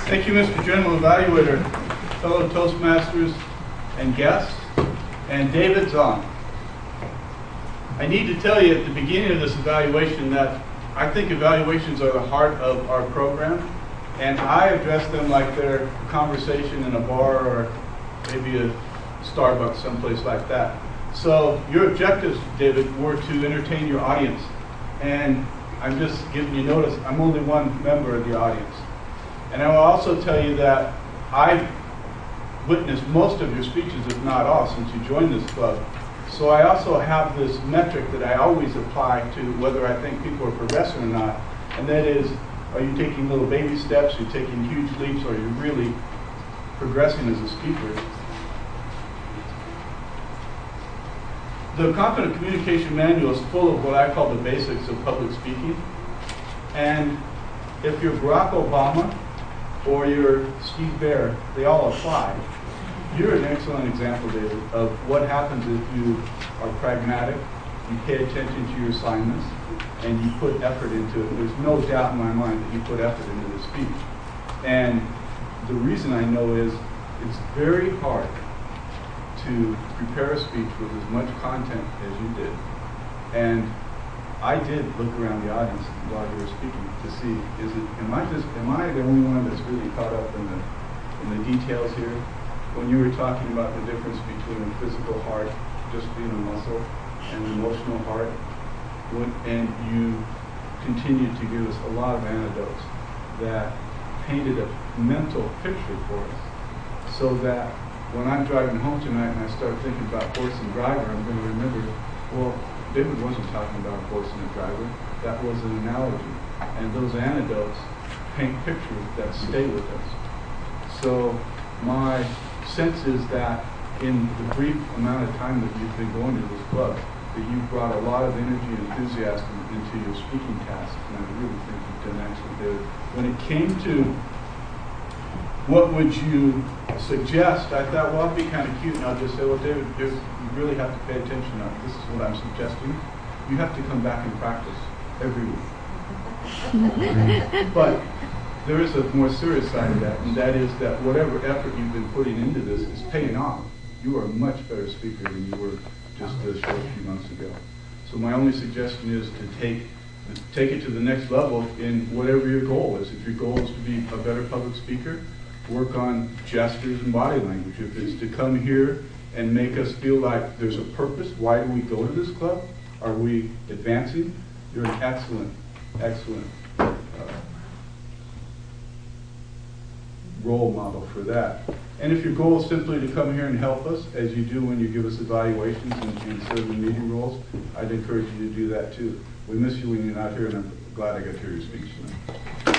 Thank you, Mr. General Evaluator, fellow Toastmasters and guests, and David Zhong. I need to tell you at the beginning of this evaluation that I think evaluations are the heart of our program, and I address them like they're a conversation in a bar or maybe a Starbucks, someplace like that. So your objectives, David, were to entertain your audience, and I'm just giving you notice, I'm only one member of the audience. And I will also tell you that I've witnessed most of your speeches, if not all, since you joined this club. So I also have this metric that I always apply to whether I think people are progressing or not, and that is, are you taking little baby steps, are you taking huge leaps, or are you really progressing as a speaker? The Confident Communication Manual is full of what I call the basics of public speaking. And if you're Barack Obama or you're Steve Baer, they all apply. You're an excellent example, David, of what happens if you are pragmatic, you pay attention to your assignments, and you put effort into it. There's no doubt in my mind that you put effort into this speech. And the reason I know is it's very hard to prepare a speech with as much content as you did. And I did look around the audience while you were speaking to see, am I the only one that's really caught up in the details here? When you were talking about the difference between a physical heart, just being a muscle, and an emotional heart, and you continued to give us a lot of anecdotes that painted a mental picture for us, so that when I'm driving home tonight and I start thinking about horse and driver, I'm going to remember, well, David wasn't talking about a horse and a driver. That was an analogy. And those anecdotes paint pictures that stay with us. So my sense is that in the brief amount of time that you've been going to this club, that you've brought a lot of energy and enthusiasm into your speaking tasks, and I really think you've done excellent, David. When it came to what would you suggest, I thought, well, I'll be kind of cute, and I'll just say, well, David, you really have to pay attention now. This is what I'm suggesting. You have to come back and practice every week. But there is a more serious side of that, and that is that whatever effort you've been putting into this is paying off. You are a much better speaker than you were just a short few months ago. So my only suggestion is to take it to the next level in whatever your goal is. If your goal is to be a better public speaker, work on gestures and body language. If it's to come here and make us feel like there's a purpose, why do we go to this club? Are we advancing? You're an excellent, excellent role model for that. And if your goal is simply to come here and help us, as you do when you give us evaluations and serve in meeting roles, I'd encourage you to do that too. We miss you when you're not here, and I'm glad I got to hear your speech tonight.